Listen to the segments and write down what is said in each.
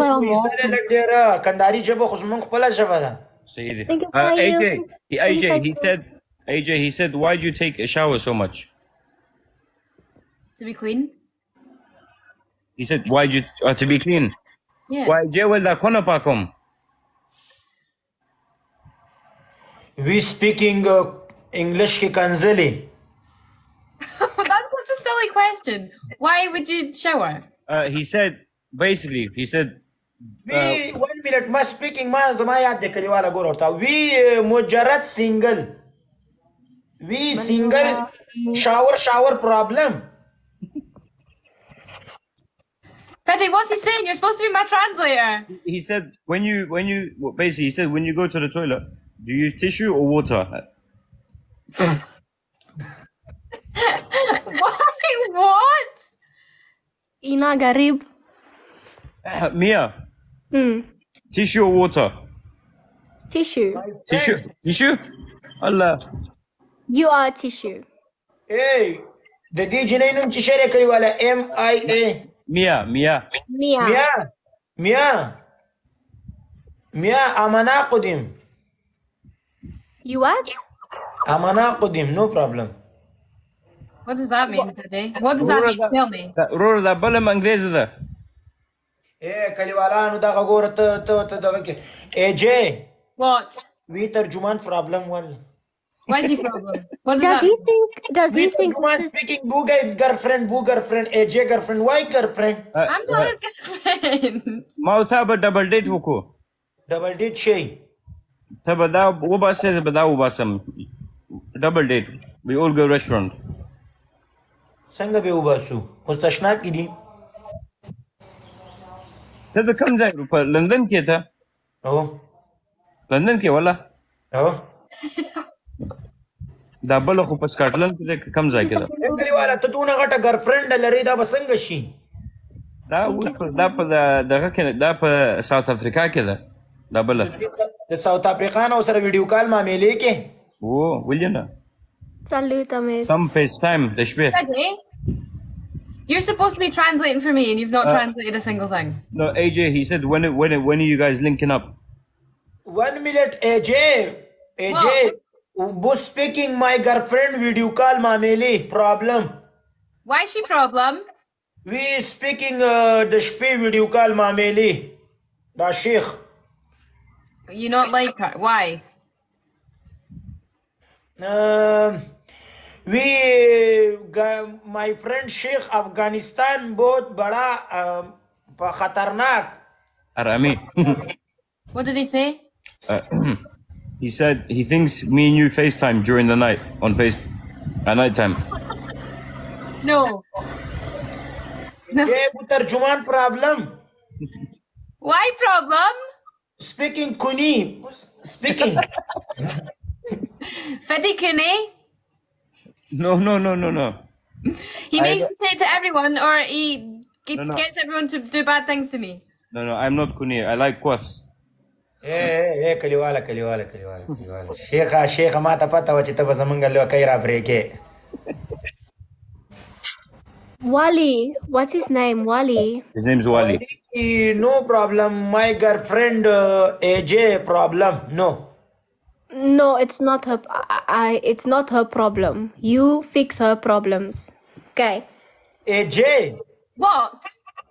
English please like dear Kandari jabo khusmun khpala jabada. AJ, he said, why do you take a shower so much? To be clean. He said, why do you to be clean? Yeah. Why jewel da kona pakom? We speaking English ki kanzali. That's such a silly question. Why would you shower? He said, basically, he said. We 1 minute ma speaking ma zama yaad de kali wala gor horta. We mujarrad single. We single shower problem. Fede, what's he saying? You're supposed to be my translator. He said when you basically he said when you go to the toilet, do you use tissue or water? Why? What? Ina garib. Mia. Tissue or water? Tissue. Tissue? Allah. You are tissue. Hey, the DJ nainum chishere kali wala MIA. Mia. Amana qudim. You what? Amana qudim, no problem. What does that mean, Fede? What does that mean? Tell me. Roro da balam Anglese da. Kali wala anu da gor ta da ke. AJ. What? We tarjuman problem wal. Why is he problem? What Does he think speaking boo girlfriend, AJ girlfriend, why girlfriend? I'm not his girlfriend. Mauta ba double date wuko. Double date shay. Tabada uba says bada uba some double date. We all go restaurant. Sanga be ubasu. Mustashna ki di. Tada kam jai rupa London ke tha? Oh. London ke wala? Oh. Da balo khu pa Scotland ke kam jai ke da. Kali wala to tuna gata girlfriend lari da basanga shi. Da pa South Africa ke da. Da bala. The South African o sara video call ma mele ke. Oh, will you know? Salute, Amir. Some FaceTime, Fede, you're supposed to be translating for me and you've not translated a single thing. No, AJ, he said when are you guys linking up? 1 minute, AJ. Who speaking my girlfriend video call mameli problem. Why is she problem? We speaking the spe video call mameli. Da sheikh. You not like her. Why? My friend Sheikh Afghanistan both bada khatarnak. Arami. What did he say? He said he thinks me and you FaceTime during the night at night time. No. Tarjuman problem. Why problem? Speaking Kuni. Speaking. Fede Kune? No. He makes me say it to everyone, or he gets everyone to do bad things to me. No, I'm not Kuni. I like Kwas. Kaliwala. Sheikha mata pata wachita basamanga leo kaira breke. Wali, what's his name? Wali. His name's Wali. No problem. My girlfriend AJ problem. No. No, it's not her. It's not her problem. You fix her problems. Okay. AJ. What?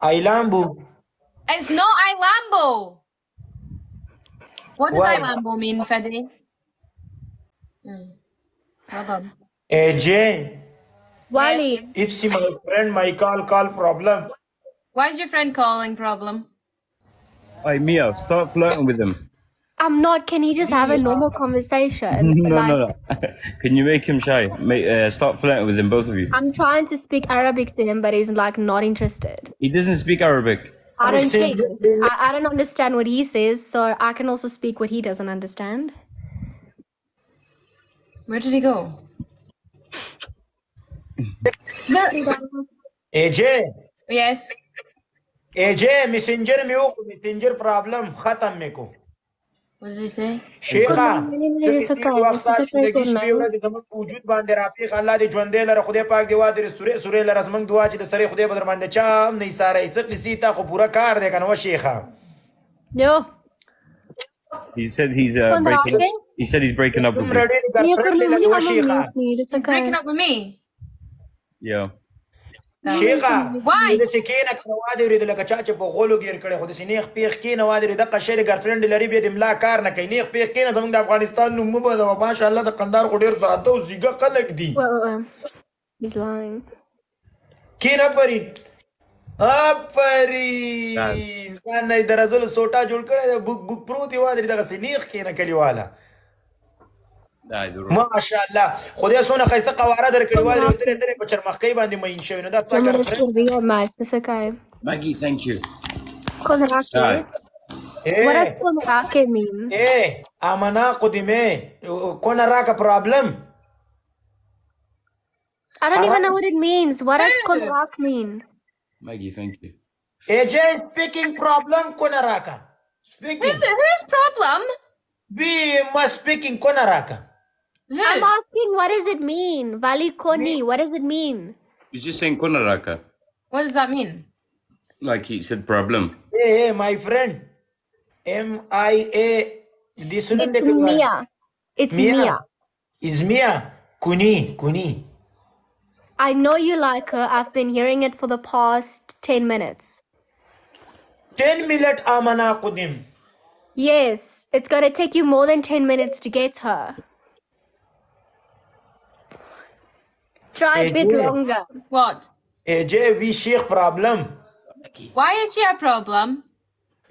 Ailambu. It's not Ilambo. What does Ilambo mean, Fede? Hold on. AJ. Wali. If she my friend, my call problem. Why is your friend calling problem? Hey, Mia, start flirting with him. I'm not. Can he just have a normal conversation? No. Can you make him shy? Start flirting with him, both of you. I'm trying to speak Arabic to him, but he's like not interested. He doesn't speak Arabic. I don't understand what he says, so I can also speak what he doesn't understand. Where did he go? AJ. Yes. AJ messenger problem khatam meko. What did he say? شیخه وخت زندگی شپې ورځې زموږ په وجود باندې راپېښ الله دې ژوندی لره خدای پاک دې وادرې سورې لره زموږ دعا چې د سرې خدای به در باندې چا هم نه ایساری څه قیسې تا خو پوره کار دی که نه وه شیخه Yo. He said he's breaking up. He said he's breaking up with you. He's breaking up with me. Yeah. شیخه Why? داسې کښېنه که نه وادې ورېده لکه چا چې په غولو ګیر کړی خو داسې نیغ پیغ کښېنه وادې ورې دقه شی د ګرفرنډ لري بیا د ملا کار نه کوي نیغ پیغ کښېنه زموږ د افغانستان نوم مه بدوه ماشاءالله د قندار خو ډېر ساده او زیږه خلک دي He's lying. کښېنه فرید آفرین ځان نه یې د رزلو سوټا جوړ کړی دی بوک بوک پروت یې وادرې دغسې نیغ کښېنه کلیواله ماشاءالله خدای څونه ښایسته قواره درکړې وادرې ترې ترې په چرمخکۍ باندې مین شوې نو دا ستا Maggie, thank you. Konarake. What does konarake mean? amana qudime konaraka problem I don't even know what it means. What does konarak mean? Maggie, thank you. AJ speaking problem konaraka speaking Whose problem? we must speaking konaraka Who? I'm asking what does it mean? Vali koni, what does it mean? He's just saying Konaraka. What does that mean? Like he said problem. hey my friend MIA this It's Mia. It's Mia. Is Mia Kuni I know you like her. I've been hearing it for the past 10 minutes. 10 minute amana qudim Yes, it's gonna take you more than 10 minutes to get her. Try a bit longer. What? AJ we sheikh problem Why is she a problem?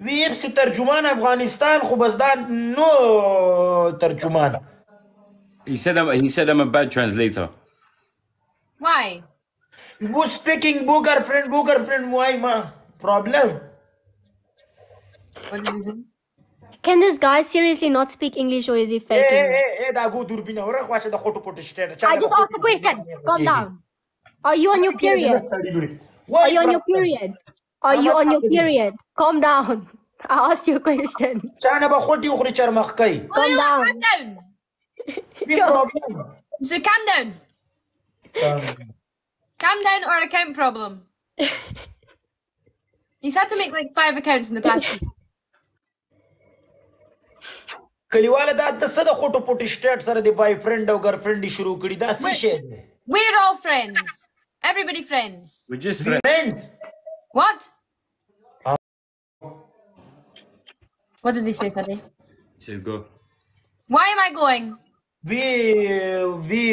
we ابسي ترجمان افغانستان خو بس دا نو ترجمان He said I'm a bad translator. Why? Who speaking boo girlfriend why ma problem What did he say? Can this guy seriously not speak English or is he faking? hey da go durbina ora khwache da khoto pote state I just asked a question. Calm down. Are you on your period? Are you on your period? Are you on your period? Calm down. I asked you a question. chana ba khoti ukhri charmakhkai Calm down. Calm down. big problem So calm down. Calm down or account problem. He's had to make like 5 accounts in the past week. کلیواله دا د څه د خوټو پوټي سټیټ سره د بای فرند او ګرفرند شروع کړي دا څه شی دی We're all friends. Everybody friends. We're just friends. فرندز What? What did they say, Fadi? He said go. Why am I going? we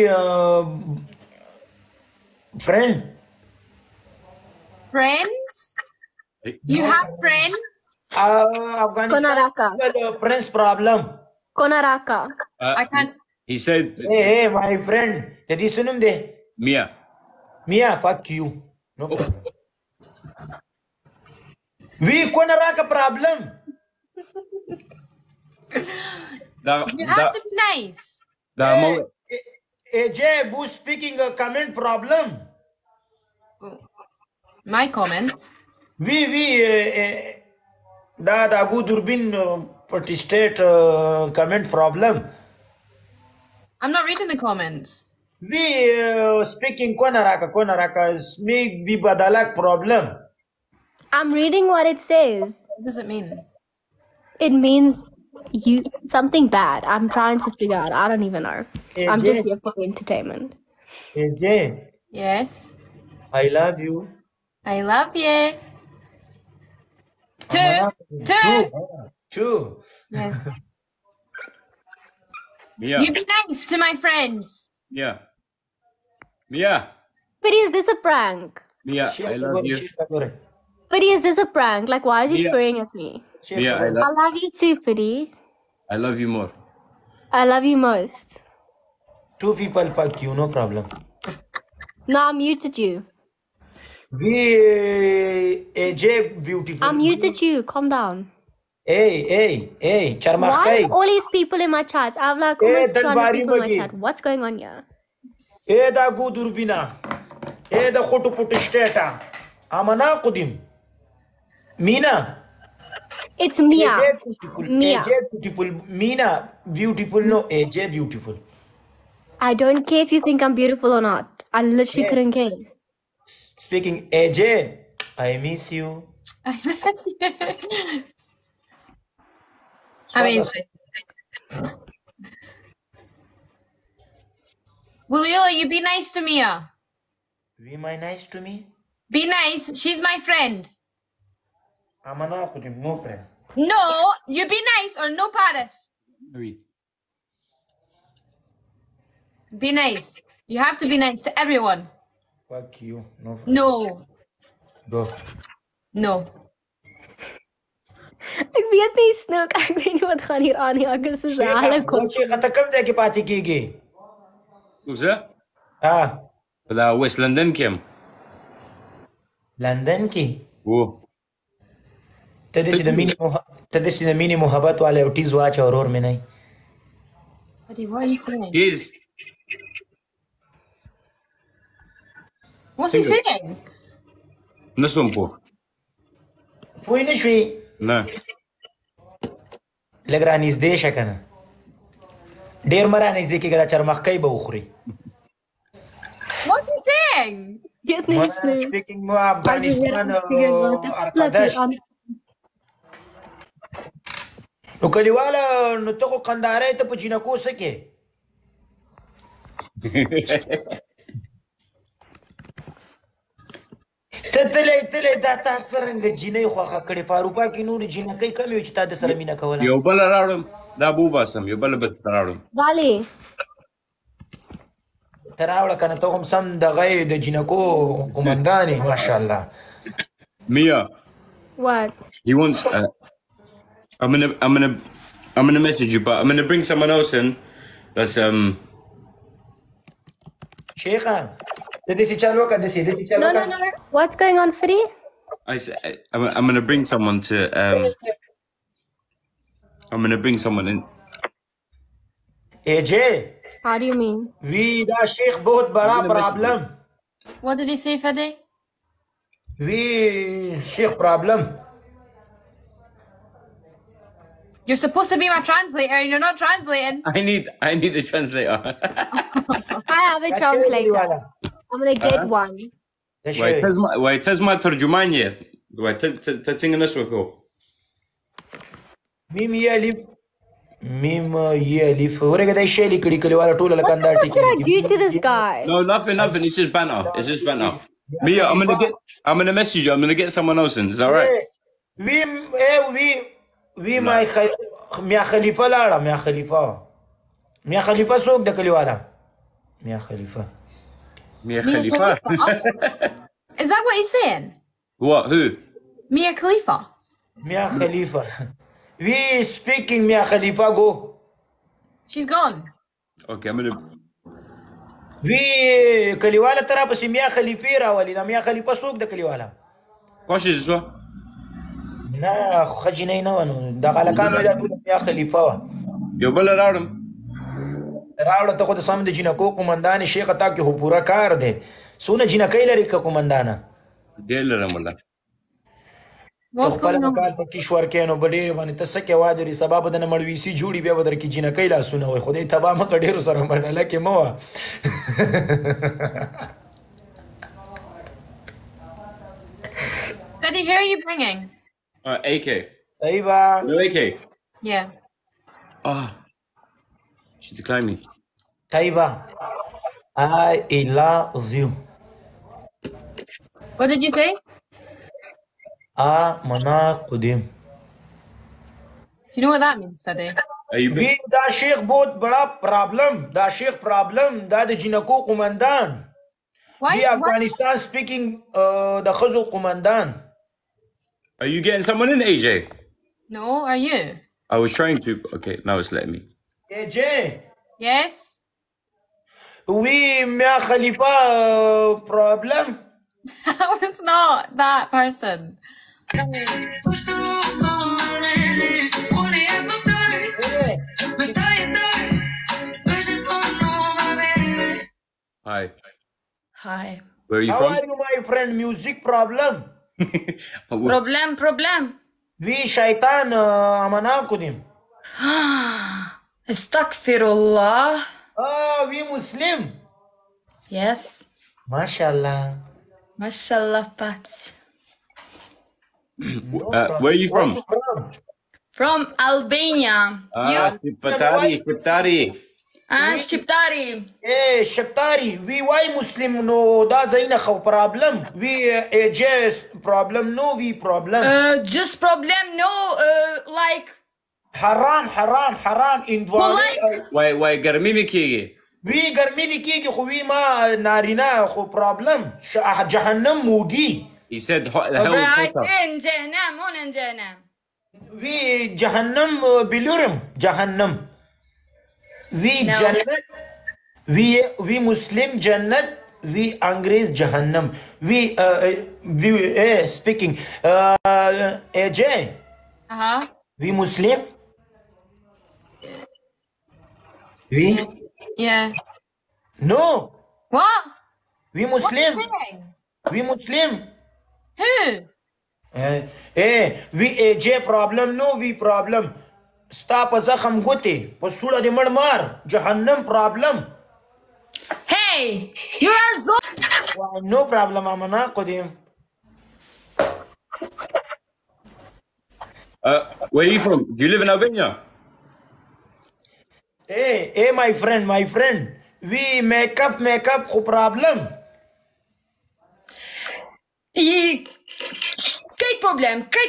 friend Friends? You have friends? Afghanistan friends problem Konaraka. I can't. He said hey my friend jadi sunum de Mia. Mia fuck you no we konaraka problem You have to be nice. AJ who speaking a comment problem My comments. we da go durbin pati state comment problem I'm not reading the comments. we speaking konaraka make be badalak problem I'm reading what it says. What does it mean? It means you something bad. I'm trying to figure out. I don't even know. I'm just here for entertainment. AJ Yes. I love you I love you. Two. Yes. Mia. You be nice to my friends. Mia. Mia. But is this a prank? Mia, I love you. But is this a prank? Like, why is he swearing at me? Mia, I love you too, Fiddy. I love you more. I love you most. 2 people fuck you, no problem. No, I muted you. We AJ beautiful. I muted you. Calm down. Hey, Why charmakhkai. are all these people in my chat? I have like almost 200 people in my chat. What's going on here? Da go durbina. Da khoto putu state. Amana qudim. Mina. It's Mia. AJ beautiful. Mia. AJ beautiful. Mina beautiful. No, AJ beautiful. I don't care if you think I'm beautiful or not. I literally Yeah. couldn't care. Speaking AJ, I miss you. Amazing. Waliullah, you be nice to Mia. Be my nice to me. Be nice. She's my friend. I'm an awkward, no friend. No, you be nice or no Paris. Be nice. You have to be nice to everyone. Fuck you. No. No. Go. No. Ik weet nie, Snook. Ek weet nie wat gaan hier aan nie. Ek is so zalig. Sheikha, ta kam zaake paati kiyegi? Who's that? Ah, The West London came. London ki. Oh. Tadisi the mini mohabbat wale utiz watch auror mein nahi. What are you saying? He's. What's he saying? Nasumpo. Fui ne shui. No. Lagra nizde shakana. Deer mara nizde ki gada charmakkai ba ukhri. What's he saying? Get me, Snook. Speaking mo Afghanistan Arkadash. No kaliwala no to ko kandare te po jinako sake. تله دا تاسو څنګه جینې خوخه کړې فاروقا کې نور جینکې کمې چې تا د سره مینا کوله یو بل راوړم دا بو باسم یو بل بت راوړم Vale. تراوړه کنه ته هم سم د غي د جینکو کومندانې ماشاءالله Mia. What? He wants. I'm gonna message you, but I'm gonna bring someone else in. That's شیخان د دې چالو کا د دې چالو No, no, no. What's going on, Free? I'm gonna bring someone to I'm gonna bring someone in. AJ How do you mean? وی دا شیخ بہت بڑا پرابلم What did he say, Fede? وی شیخ پرابلم You're supposed to be my translator and you're not translating. I need a translator. I have a translator. I'm gonna get one. Wait, تسمع ترجمانية. Wait, تتسمع نسوكو. ميم ياليف ورګه د شی لیکلي کلیواله ټوله لکاندا What did I do to this guy? No, nothing. It's just banter. It's just banter. Mia, I'm gonna message you. I'm gonna get someone else in. Is that right? وی میا خلیفہ لاړه میا خلیفہ څوک د کلیواله میا خلیفہ Mia Khalifa. Is that what he's saying? What? Who? Mia Khalifa. میا خلیفہ we speaking میا خلیفہ go She's gone. Okay, I'm gonna. وی کلیواله ترا پس میا خلیفہ راولي دا میا خلیفہ څوک د کلیواله What is this one? نه خجینې نه ونه دا غلکانو دا ټول میا خلیفہ Yo, bala raadum. راوړه ته خو د سم د جنکو قومندان شیخ تا کې هو پورا کار دی سونه جنکې لري که قومندانه Del ramola. What's going on? کال په کیشور کې نو بډېر باندې ته سکه وادري سبب د نمړويسي جوړي بیا بدر کې جنکې لا سونه وي خدای تبا مکه ډېر سره مړل کې مو Fede, who are you bringing? AK. طيبه No AK. Yeah. Ah. She declined me. طيبه I love you What did you say? منا قدیم Do you know what that means, Fede? Are you? وی دا شیخ بہت بڑا پرابلم دا شیخ پرابلم دا د جنکو قومندان Why? وی افغانستان سپیکینگ د خزو قومندان Are you getting someone in, AJ? No, are you? I was trying to. Okay, now it's letting me. AJ Yes? وی میا خلیفہ پرابلم That was not that person. Hi. Hi. Where are you How from? are you my friend music problem Problem. وی شیطان امنا کدیم Astaghfirullah. وی مسلم Yes. MashaAllah. Mashallah, Pat. Where are you from? From Albania. You? Shqiptari. Shqiptari. Shqiptari. We why Muslim no da zaina khaw problem. We just problem no we problem. Just problem no like حرام حرام حرام like Why garmi mein kiyegi? وی ګرمي دي کېږي خو وی ما نارینه خو پرابلم جهنم موږي. He said the hell is hotter. جهنم هون جهنم. وی جهنم بلورم جهنم وی جنت وی مسلم جنت وی انګريز جهنم وی speaking AJ وی مسلم وی Yeah. No. What? We Muslim. What's We Muslim. Who? We AJ problem no we problem. Stop زخم ګوتې په سوړه دې مړ مار جهنم problem. Hey, you are so No problem امنا قدیم. Where are you from? Do you live in Albania? Hey my friend we make up خو problem. Quel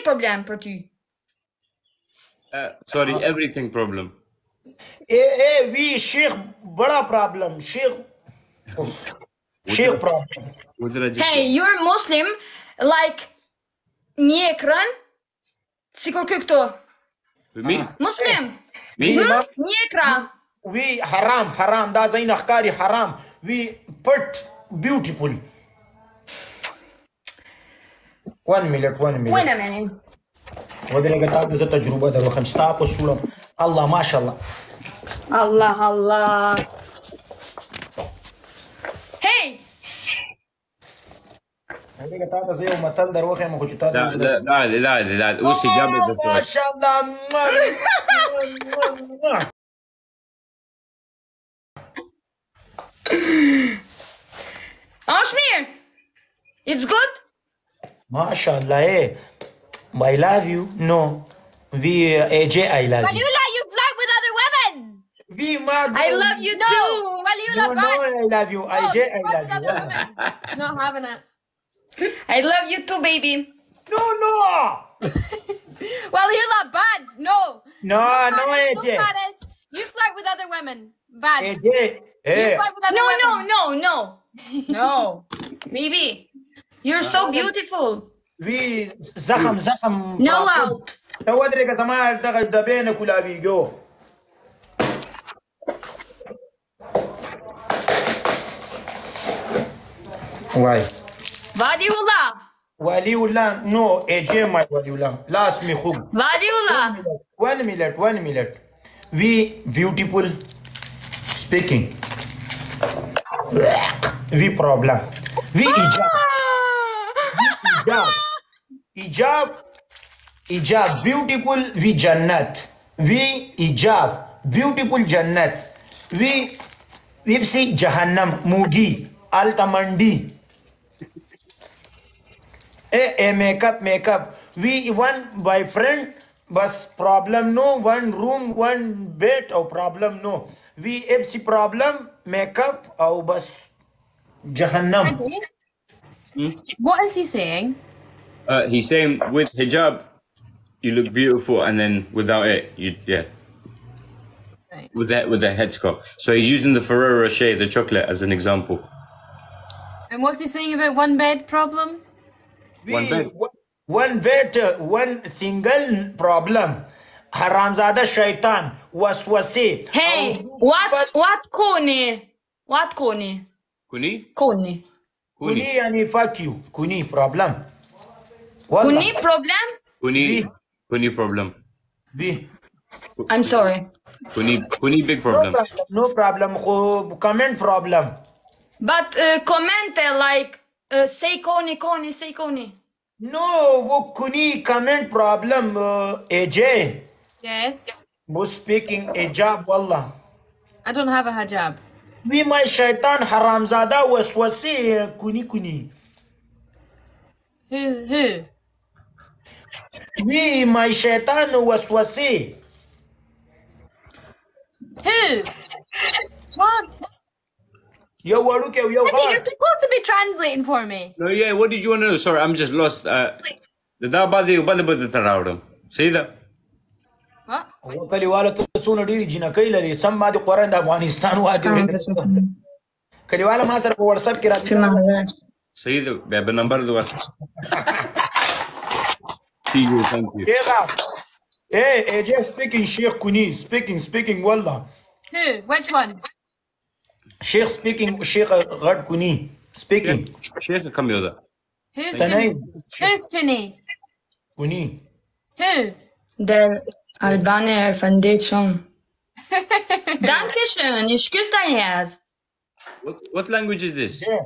problème pour tu? Sorry, everything problem. We sheikh bada problem sheikh problem. What did I just Hey, you're Muslim like Niekran? Sigur këto. Me? Muslim. Me? Niekra. We haram da zain akhkari haram we put beautiful. 1 minute Wait a minute. ودرېږه تاسو زه تجربه در وخم ستا په سوړم الله ماشاءالله الله Hey ودرېږه تاسو زه یو متل در وخم خو چې تاسو لا اوس اجابه ده ماشاءالله Ashmir, it's good? MashaAllah, I love you. No, we AJ, I love you. Waliullah, you flirt with other women. I love you too. Waliullah, No, I love you. AJ, I love other you. women. Not having it. I love you too, baby. No. Waliullah, bad. No. No, Look AJ. at us. You flirt with other women. Bad. AJ, You hey. flirt with other women. No. Baby, you're so beautiful. We زخم No out. تو ودرېږه زما دغه ډبې نه کولاویږو. Why? Waliullah, no, AJ my Waliullah. Last me khub. Waliullah. 1 minute. We beautiful speaking. We problem. We ijab beautiful we jannat. We ijab beautiful jannat. We see jahannam mugi altamandi. Makeup. We one boyfriend bus problem no, one room, one bed or problem no. We FC problem makeup or bus jahannam. What is he saying? He's saying with hijab you look beautiful, and then without it Right. with the headscarf. So he's using the Ferrero Rocher, the chocolate, as an example. And what's he saying about one bed problem? One bed. One bed, one single problem. Haramzada shaitan waswasi. Hey, what kuni? Kuni? Kuni Kuni yani fuck you. Kuni problem. Kuni problem? Kuni problem. I'm sorry. Kuni big problem. No problem. Comment problem. But comment like say koni, say koni. No, वो कुनी comment problem AJ. Yes. वो speaking hijab والله. I don't have a hijab. We my shaitan haramzada waswasi kuni. Who? We my shaitan waswasi. Who? What? Yo waluke yo Hey, you're supposed to be translating for me. No, yeah, what did you want to know? Sorry, I'm just lost. Da badi tarawdum. See that? What? کلی والا ته څونه ډېرې جنکۍ لري سم ما د قرآن د افغانستان وادي کلی والا ما سره په واتساپ کې راځي صحیح ده بیا به نمبر دو thank you hey AJ speaking شیخ کونی speaking والله Who? Which one? شیخ speaking شیخ غټ کونی speaking شیخ کم یو ده Who's Funny? Who's Funny? کونی Who? Der Albaner von dit schon. Dankeschön, ich küsse dein Herz. What language is this? Yeah.